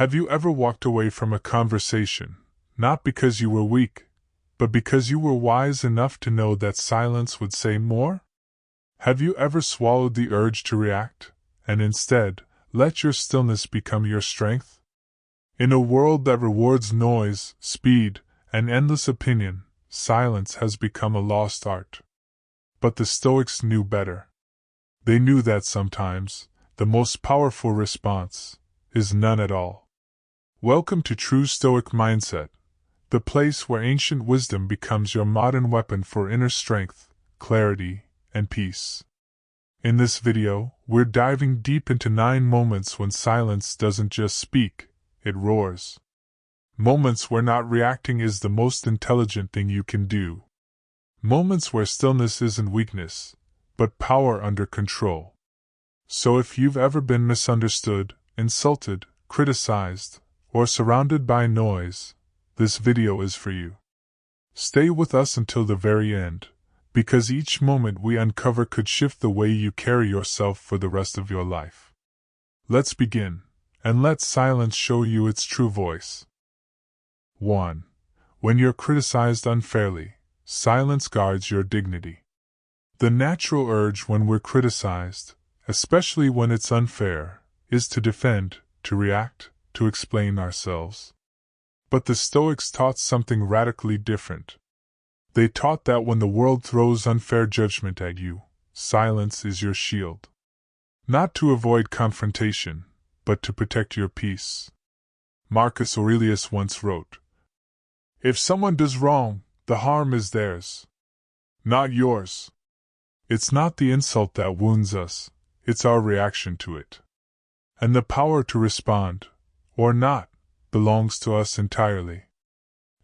Have you ever walked away from a conversation, not because you were weak, but because you were wise enough to know that silence would say more? Have you ever swallowed the urge to react, and instead, let your stillness become your strength? In a world that rewards noise, speed, and endless opinion, silence has become a lost art. But the Stoics knew better. They knew that sometimes, the most powerful response is none at all. Welcome to True Stoic Mindset, the place where ancient wisdom becomes your modern weapon for inner strength, clarity, and peace. In this video, we're diving deep into 9 moments when silence doesn't just speak, it roars. Moments where not reacting is the most intelligent thing you can do. Moments where stillness isn't weakness, but power under control. So if you've ever been misunderstood, insulted, criticized, or surrounded by noise, this video is for you. Stay with us until the very end, because each moment we uncover could shift the way you carry yourself for the rest of your life. Let's begin, and let silence show you its true voice. 1. When you're criticized unfairly, silence guards your dignity. The natural urge when we're criticized, especially when it's unfair, is to defend, to react, to explain ourselves. But the Stoics taught something radically different. They taught that when the world throws unfair judgment at you, silence is your shield. Not to avoid confrontation, but to protect your peace. Marcus Aurelius once wrote, "If someone does wrong, the harm is theirs, not yours." It's not the insult that wounds us, it's our reaction to it. And the power to respond, or not, belongs to us entirely.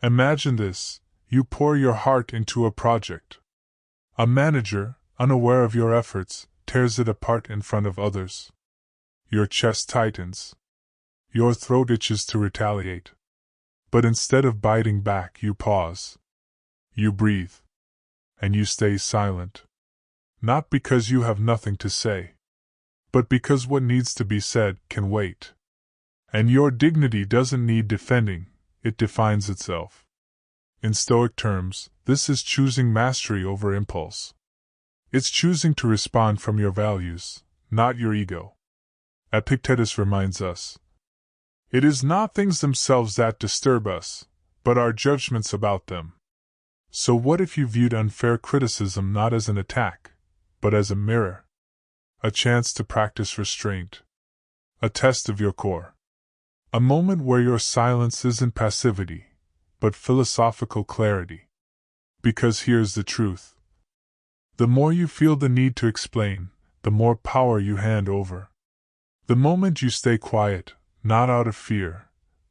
Imagine this: you pour your heart into a project. A manager, unaware of your efforts, tears it apart in front of others. Your chest tightens. Your throat itches to retaliate. But instead of biting back, you pause. You breathe. And you stay silent. Not because you have nothing to say, but because what needs to be said can wait. And your dignity doesn't need defending, it defines itself. In Stoic terms, this is choosing mastery over impulse. It's choosing to respond from your values, not your ego. Epictetus reminds us, "It is not things themselves that disturb us, but our judgments about them." So what if you viewed unfair criticism not as an attack, but as a mirror? A chance to practice restraint. A test of your core. A moment where your silence isn't passivity, but philosophical clarity. Because here's the truth. The more you feel the need to explain, the more power you hand over. The moment you stay quiet, not out of fear,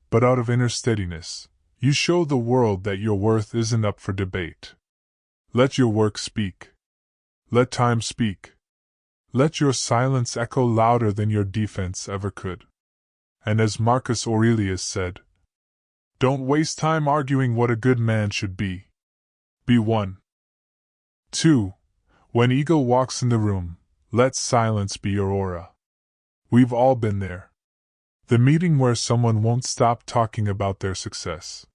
but out of inner steadiness, you show the world that your worth isn't up for debate. Let your work speak. Let time speak. Let your silence echo louder than your defense ever could. And as Marcus Aurelius said, "Don't waste time arguing what a good man should be. Be one." 2. When ego walks in the room, let silence be your aura. We've all been there. The meeting where someone won't stop talking about their success.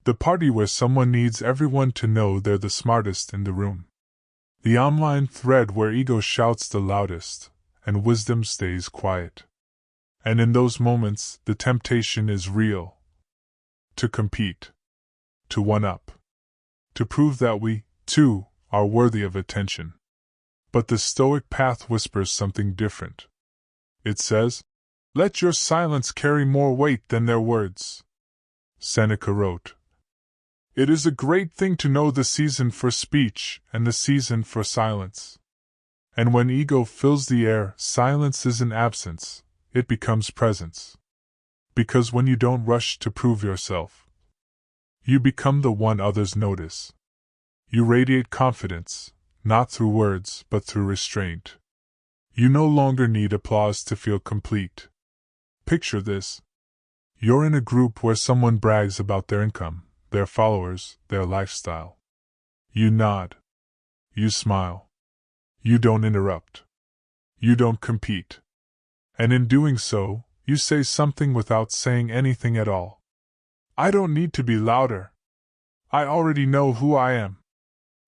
The party where someone needs everyone to know they're the smartest in the room. The online thread where ego shouts the loudest, and wisdom stays quiet. And in those moments, the temptation is real. To compete. To one-up. To prove that we, too, are worthy of attention. But the Stoic path whispers something different. It says, "Let your silence carry more weight than their words." Seneca wrote, "It is a great thing to know the season for speech and the season for silence." And when ego fills the air, silence isn't absence, it becomes presence. Because when you don't rush to prove yourself, you become the one others notice. You radiate confidence, not through words but through restraint. You no longer need applause to feel complete. Picture this. You're in a group where someone brags about their income, their followers, their lifestyle. You nod. You smile. You don't interrupt. You don't compete. And in doing so, You say something without saying anything at all. I don't need to be louder. I already know who I am.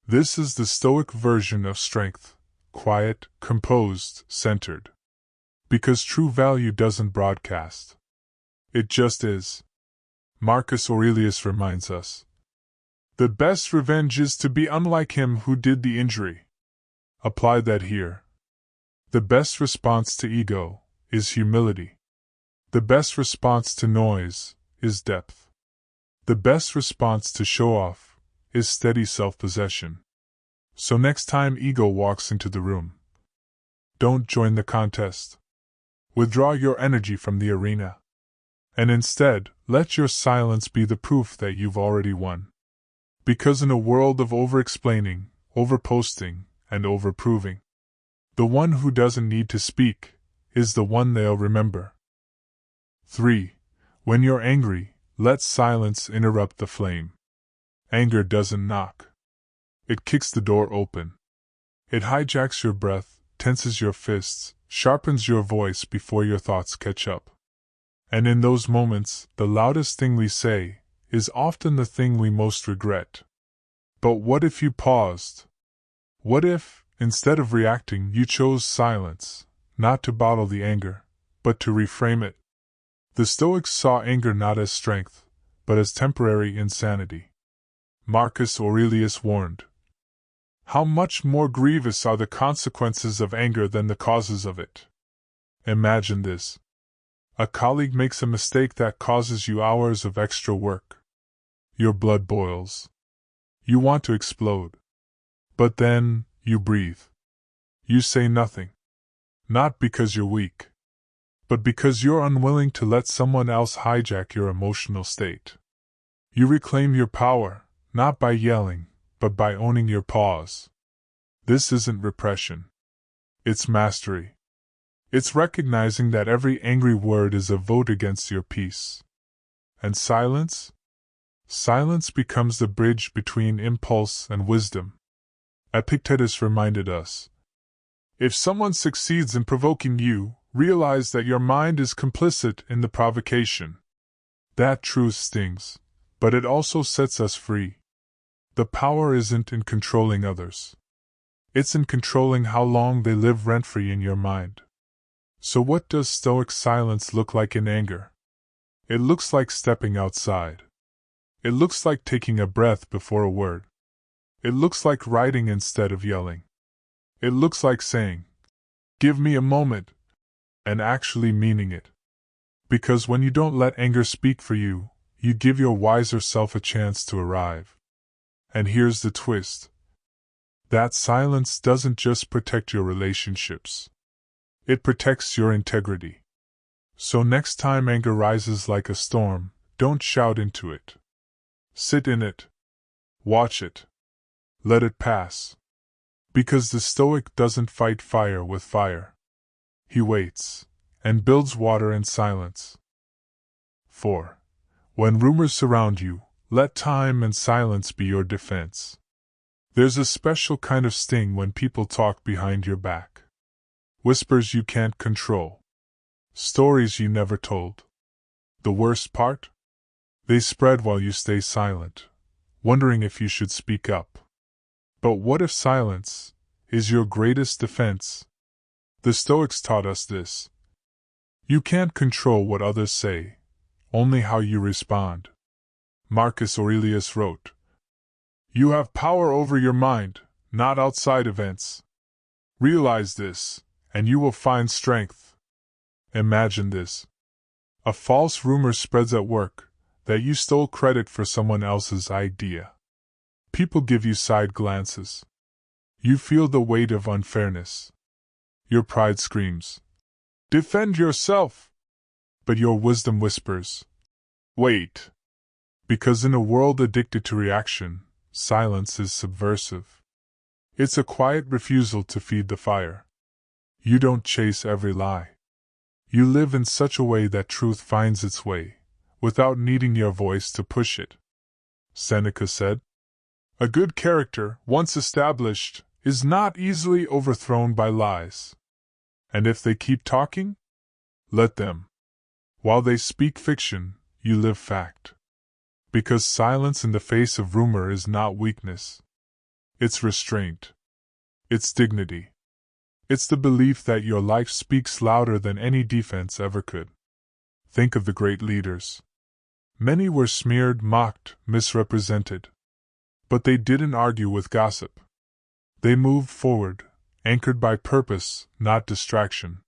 This is the Stoic version of strength, quiet, composed, centered. Because true value doesn't broadcast. It just is. Marcus Aurelius reminds us. The best revenge is to be unlike him who did the injury. Apply that here. The best response to ego is humility. The best response to noise is depth. The best response to show off is steady self-possession. So next time ego walks into the room, don't join the contest. Withdraw your energy from the arena. And instead, let your silence be the proof that you've already won. Because in a world of over-explaining, over-posting, and over-proving, the one who doesn't need to speak is the one they'll remember. 3. When you're angry, let silence interrupt the flame. Anger doesn't knock. It kicks the door open. It hijacks your breath, tenses your fists, sharpens your voice before your thoughts catch up. And in those moments, the loudest thing we say is often the thing we most regret. But what if you paused? What if, instead of reacting, you chose silence, not to bottle the anger, but to reframe it? The Stoics saw anger not as strength, but as temporary insanity. Marcus Aurelius warned, "How much more grievous are the consequences of anger than the causes of it?" Imagine this. A colleague makes a mistake that causes you hours of extra work. Your blood boils. You want to explode. But then, you breathe. You say nothing. Not because you're weak, but because you're unwilling to let someone else hijack your emotional state. You reclaim your power, not by yelling, but by owning your pause. This isn't repression. It's mastery. It's recognizing that every angry word is a vote against your peace. And silence? Silence becomes the bridge between impulse and wisdom. Epictetus reminded us, if someone succeeds in provoking you, realize that your mind is complicit in the provocation. That truth stings, but it also sets us free. The power isn't in controlling others. It's in controlling how long they live rent-free in your mind. So what does Stoic silence look like in anger? It looks like stepping outside. It looks like taking a breath before a word. It looks like writing instead of yelling. It looks like saying, "Give me a moment," and actually meaning it. Because when you don't let anger speak for you, you give your wiser self a chance to arrive. And here's the twist. That silence doesn't just protect your relationships. It protects your integrity. So next time anger rises like a storm, don't shout into it. Sit in it. Watch it. Let it pass. Because the Stoic doesn't fight fire with fire. He waits, and builds water in silence. 4. When rumors surround you, let time and silence be your defense. There's a special kind of sting when people talk behind your back. Whispers you can't control. Stories you never told. The worst part? They spread while you stay silent, wondering if you should speak up. But what if silence is your greatest defense? The Stoics taught us this. You can't control what others say, only how you respond. Marcus Aurelius wrote, "You have power over your mind, not outside events. Realize this, and you will find strength." Imagine this. A false rumor spreads at work that you stole credit for someone else's idea. People give you side glances. You feel the weight of unfairness. Your pride screams, "Defend yourself!" But your wisdom whispers, "Wait." Because in a world addicted to reaction, silence is subversive. It's a quiet refusal to feed the fire. You don't chase every lie. You live in such a way that truth finds its way, without needing your voice to push it. Seneca said, "A good character, once established, is not easily overthrown by lies. And if they keep talking, let them." While they speak fiction, you live fact. Because silence in the face of rumor is not weakness. It's restraint. It's dignity. It's the belief that your life speaks louder than any defense ever could. Think of the great leaders. Many were smeared, mocked, misrepresented. But they didn't argue with gossip. They moved forward, anchored by purpose, not distraction.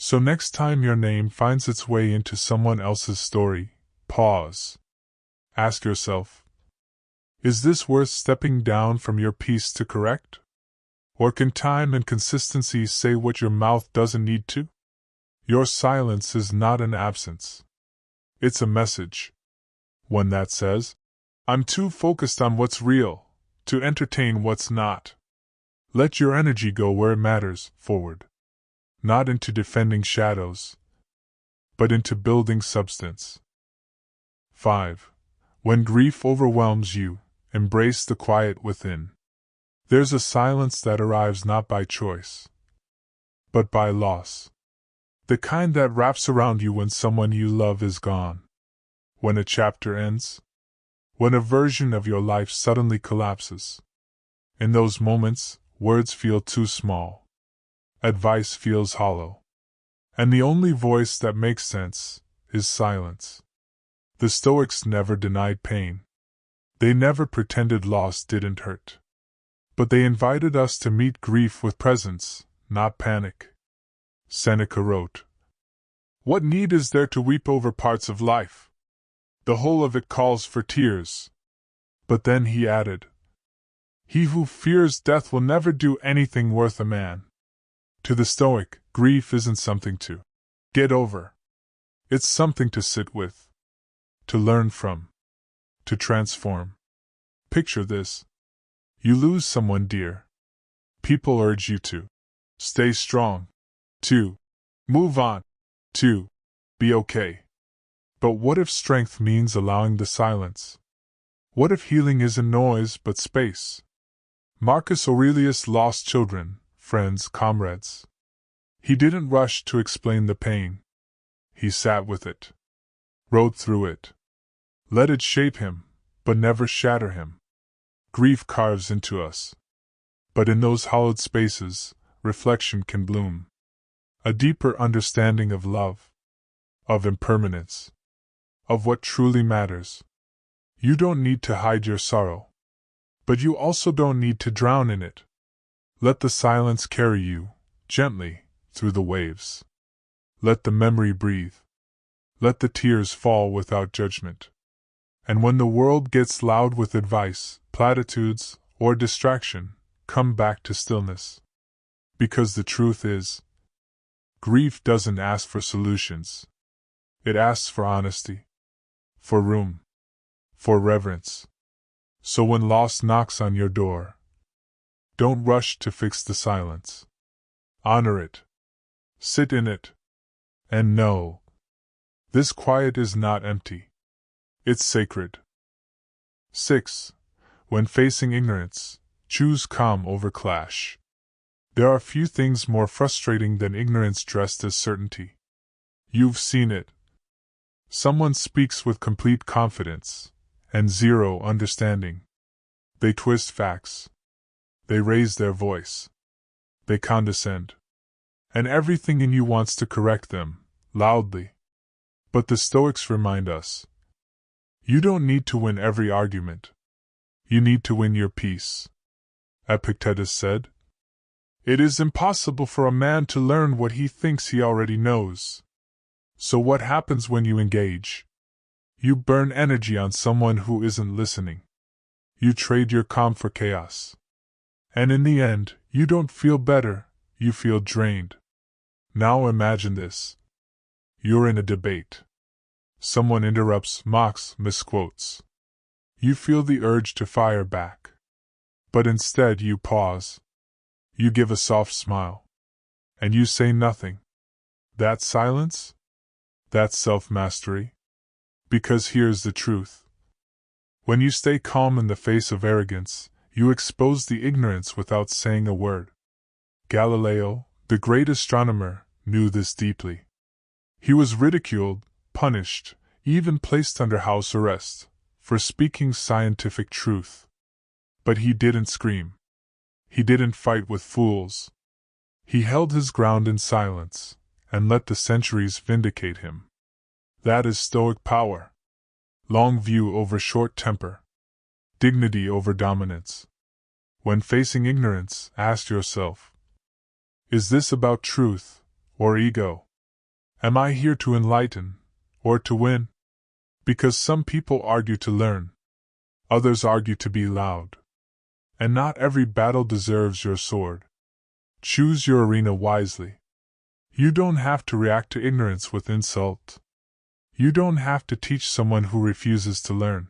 So next time your name finds its way into someone else's story, pause. Ask yourself, is this worth stepping down from your piece to correct? Or can time and consistency say what your mouth doesn't need to? Your silence is not an absence. It's a message. One that says, I'm too focused on what's real to entertain what's not. Let your energy go where it matters, forward. Not into defending shadows, but into building substance. 5. When grief overwhelms you, embrace the quiet within. There's a silence that arrives not by choice, but by loss. The kind that wraps around you when someone you love is gone. When a chapter ends. When a version of your life suddenly collapses. In those moments, words feel too small. Advice feels hollow. And the only voice that makes sense is silence. The Stoics never denied pain. They never pretended loss didn't hurt. But they invited us to meet grief with presence, not panic. Seneca wrote, "What need is there to weep over parts of life? The whole of it calls for tears." But then he added, "He who fears death will never do anything worth a man." To the Stoic, grief isn't something to get over. It's something to sit with, to learn from, to transform. Picture this. You lose someone dear. People urge you to stay strong, to move on, to be okay. But what if strength means allowing the silence? What if healing isn't noise but space? Marcus Aurelius lost children, friends, comrades. He didn't rush to explain the pain. He sat with it, rode through it, let it shape him, but never shatter him. Grief carves into us. But in those hollowed spaces, reflection can bloom. A deeper understanding of love, of impermanence, of what truly matters. You don't need to hide your sorrow. But you also don't need to drown in it. Let the silence carry you, gently, through the waves. Let the memory breathe. Let the tears fall without judgment. And when the world gets loud with advice, platitudes, or distraction, come back to stillness. Because the truth is, grief doesn't ask for solutions. It asks for honesty, for room, for reverence. So when loss knocks on your door, don't rush to fix the silence. Honor it. Sit in it. And know, this quiet is not empty. It's sacred. 6. When facing ignorance, choose calm over clash. There are few things more frustrating than ignorance dressed as certainty. You've seen it. Someone speaks with complete confidence and zero understanding. They twist facts. They raise their voice. They condescend. And everything in you wants to correct them, loudly. But the Stoics remind us, you don't need to win every argument. You need to win your peace. Epictetus said, "It is impossible for a man to learn what he thinks he already knows." So what happens when you engage? You burn energy on someone who isn't listening. You trade your calm for chaos. And in the end, you don't feel better, you feel drained. Now imagine this. You're in a debate. Someone interrupts, mocks, misquotes. You feel the urge to fire back. But instead you pause. You give a soft smile. And you say nothing. That silence? That's self-mastery. Because here's the truth. When you stay calm in the face of arrogance, you expose the ignorance without saying a word. Galileo, the great astronomer, knew this deeply. He was ridiculed, punished, even placed under house arrest, for speaking scientific truth. But he didn't scream. He didn't fight with fools. He held his ground in silence, and let the centuries vindicate him. That is Stoic power. Long view over short temper. Dignity over dominance. When facing ignorance, ask yourself, is this about truth, or ego? Am I here to enlighten, or to win? Because some people argue to learn. Others argue to be loud. And not every battle deserves your sword. Choose your arena wisely. You don't have to react to ignorance with insult. You don't have to teach someone who refuses to learn.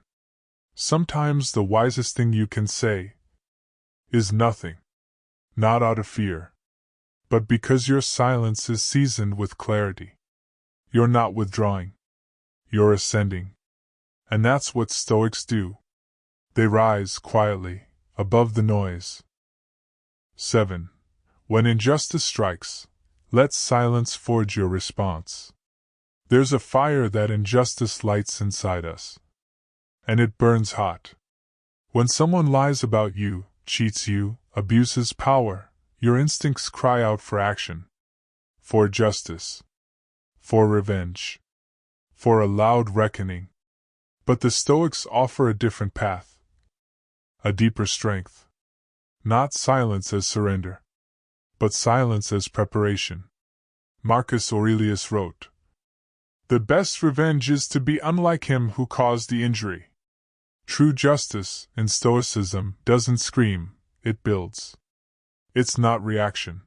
Sometimes the wisest thing you can say is nothing. Not out of fear, but because your silence is seasoned with clarity. You're not withdrawing. You're ascending. And that's what Stoics do. They rise quietly, above the noise. 7. When injustice strikes, let silence forge your response. There's a fire that injustice lights inside us. And it burns hot. When someone lies about you, cheats you, abuses power, your instincts cry out for action. For justice. For revenge. For a loud reckoning. But the Stoics offer a different path. A deeper strength. Not silence as surrender, but silence as preparation. Marcus Aurelius wrote, "The best revenge is to be unlike him who caused the injury." True justice, in Stoicism, doesn't scream, it builds. It's not reaction.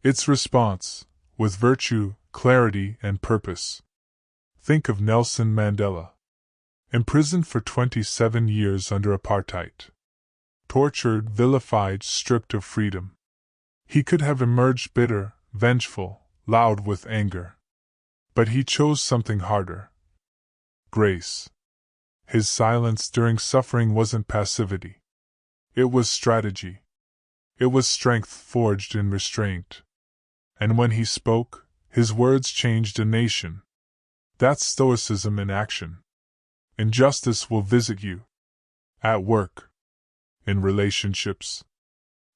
It's response, with virtue, clarity, and purpose. Think of Nelson Mandela. Imprisoned for 27 years under apartheid. Tortured, vilified, stripped of freedom. He could have emerged bitter, vengeful, loud with anger. But he chose something harder. Grace. His silence during suffering wasn't passivity. It was strategy. It was strength forged in restraint. And when he spoke, his words changed a nation. That's Stoicism in action. Injustice will visit you. At work. In relationships.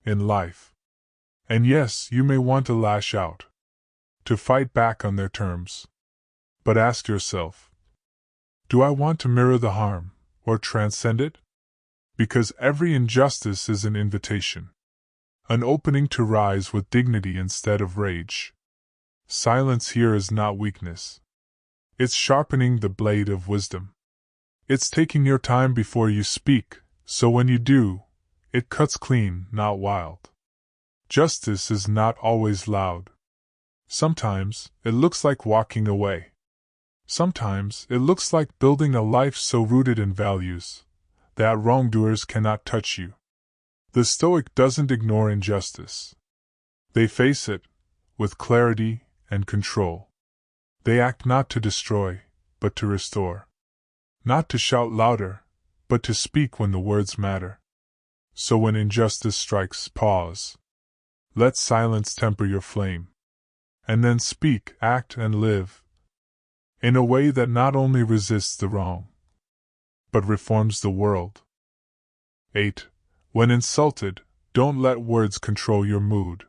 In life. And yes, you may want to lash out. To fight back on their terms. But ask yourself, do I want to mirror the harm, or transcend it? Because every injustice is an invitation. An opening to rise with dignity instead of rage. Silence here is not weakness. It's sharpening the blade of wisdom. It's taking your time before you speak, so when you do, it cuts clean, not wild. Justice is not always loud. Sometimes, it looks like walking away. Sometimes, it looks like building a life so rooted in values that wrongdoers cannot touch you. The Stoic doesn't ignore injustice. They face it, with clarity and control. They act not to destroy, but to restore. Not to shout louder, but to speak when the words matter. So when injustice strikes, pause. Let silence temper your flame. And then speak, act, and live. In a way that not only resists the wrong, but reforms the world. 8. When insulted, don't let words control your mood.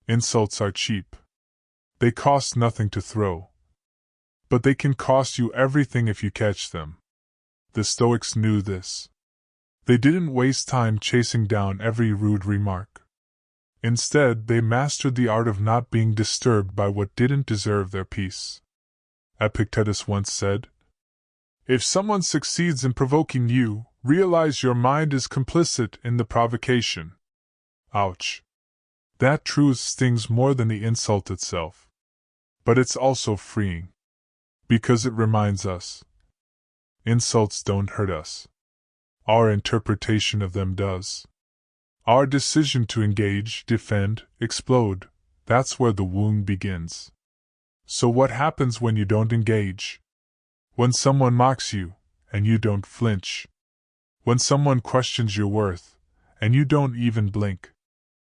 Insults are cheap. They cost nothing to throw. But they can cost you everything if you catch them. The Stoics knew this. They didn't waste time chasing down every rude remark. Instead, they mastered the art of not being disturbed by what didn't deserve their peace. Epictetus once said, "If someone succeeds in provoking you, realize your mind is complicit in the provocation." Ouch. That truth stings more than the insult itself. But it's also freeing. Because it reminds us, insults don't hurt us. Our interpretation of them does. Our decision to engage, defend, explode, that's where the wound begins. So what happens when you don't engage? When someone mocks you, and you don't flinch? When someone questions your worth, and you don't even blink?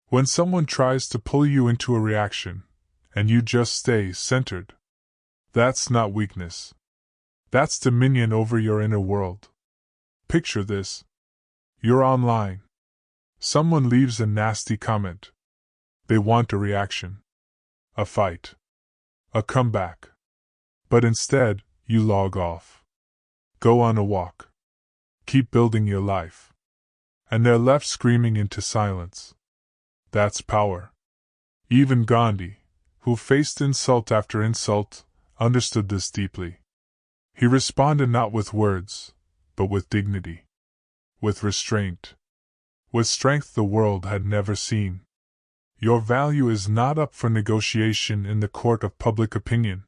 When someone tries to pull you into a reaction, and you just stay centered? That's not weakness. That's dominion over your inner world. Picture this. You're online. Someone leaves a nasty comment. They want a reaction. A fight. A comeback. But instead, you log off. Go on a walk. Keep building your life. And they're left screaming into silence. That's power. Even Gandhi, who faced insult after insult, understood this deeply. He responded not with words, but with dignity. With restraint. With strength the world had never seen. Your value is not up for negotiation in the court of public opinion.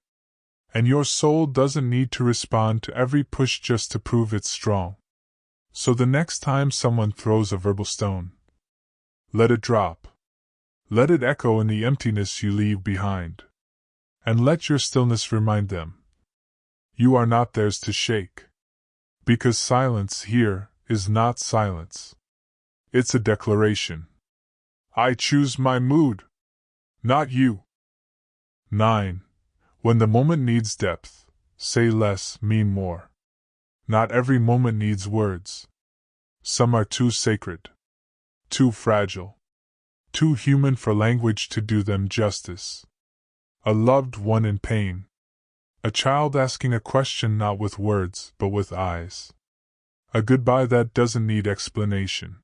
And your soul doesn't need to respond to every push just to prove it's strong. So the next time someone throws a verbal stone, let it drop. Let it echo in the emptiness you leave behind. And let your stillness remind them. You are not theirs to shake. Because silence here is not silence. It's a declaration. I choose my mood, not you. 9. When the moment needs depth, say less, mean more. Not every moment needs words. Some are too sacred, too fragile, too human for language to do them justice. A loved one in pain. A child asking a question not with words but with eyes. A goodbye that doesn't need explanation.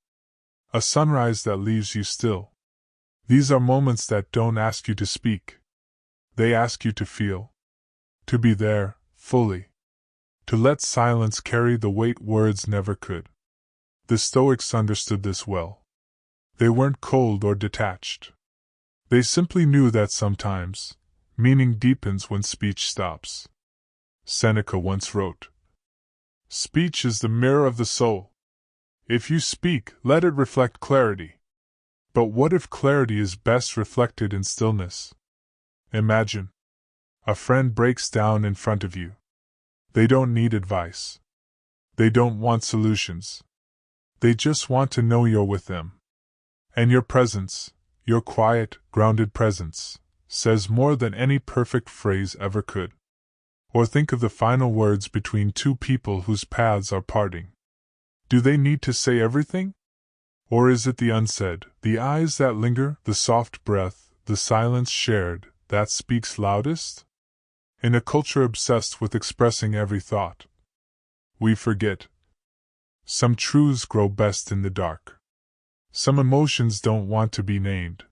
A sunrise that leaves you still. These are moments that don't ask you to speak. They ask you to feel. To be there, fully. To let silence carry the weight words never could. The Stoics understood this well. They weren't cold or detached. They simply knew that sometimes, meaning deepens when speech stops. Seneca once wrote, "Speech is the mirror of the soul. If you speak, let it reflect clarity. But what if clarity is best reflected in stillness? Imagine. A friend breaks down in front of you. They don't need advice. They don't want solutions. They just want to know you're with them. And your presence, your quiet, grounded presence, says more than any perfect phrase ever could. Or think of the final words between two people whose paths are parting. Do they need to say everything? Or is it the unsaid, the eyes that linger, the soft breath, the silence shared, that speaks loudest? In a culture obsessed with expressing every thought, we forget. Some truths grow best in the dark. Some emotions don't want to be named.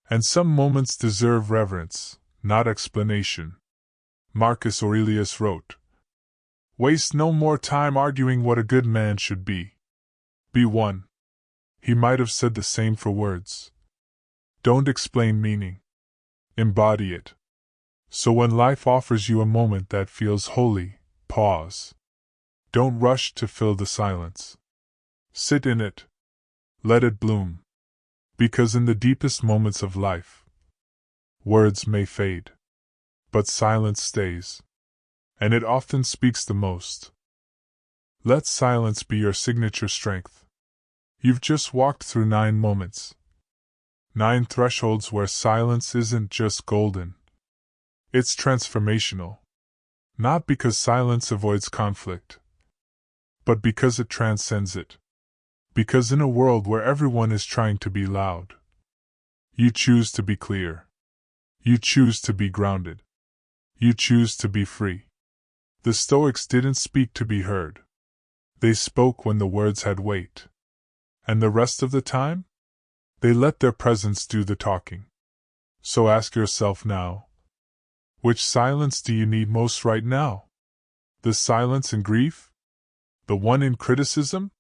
And some moments deserve reverence, not explanation. Marcus Aurelius wrote, "Waste no more time arguing what a good man should be. Be one." He might have said the same for words. Don't explain meaning. Embody it. So when life offers you a moment that feels holy, pause. Don't rush to fill the silence. Sit in it. Let it bloom. Because in the deepest moments of life, words may fade, but silence stays. And it often speaks the most. Let silence be your signature strength. You've just walked through 9 moments. 9 thresholds where silence isn't just golden. It's transformational. Not because silence avoids conflict, but because it transcends it. Because in a world where everyone is trying to be loud, you choose to be clear. You choose to be grounded. You choose to be free. The Stoics didn't speak to be heard. They spoke when the words had weight. And the rest of the time? They let their presence do the talking. So ask yourself now, which silence do you need most right now? The silence in grief? The one in criticism?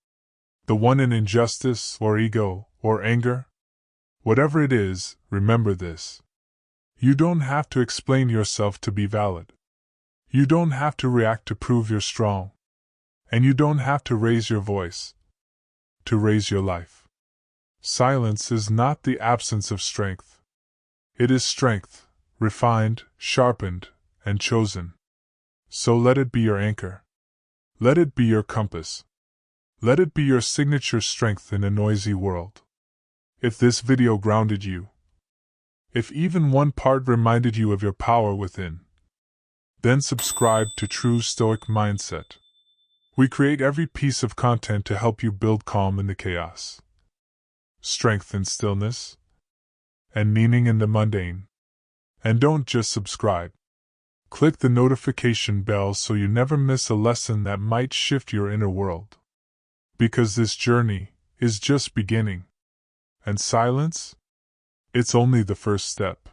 The one in injustice or ego or anger? Whatever it is, remember this. You don't have to explain yourself to be valid. You don't have to react to prove you're strong. And you don't have to raise your voice to raise your life. Silence is not the absence of strength. It is strength, refined, sharpened, and chosen. So let it be your anchor. Let it be your compass. Let it be your signature strength in a noisy world. If this video grounded you, if even one part reminded you of your power within, Then subscribe to True Stoic Mindset. We create every piece of content to help you build calm in the chaos, strength in stillness, and meaning in the mundane. And don't just subscribe. Click the notification bell so you never miss a lesson that might shift your inner world. Because this journey is just beginning. And silence? It's only the first step.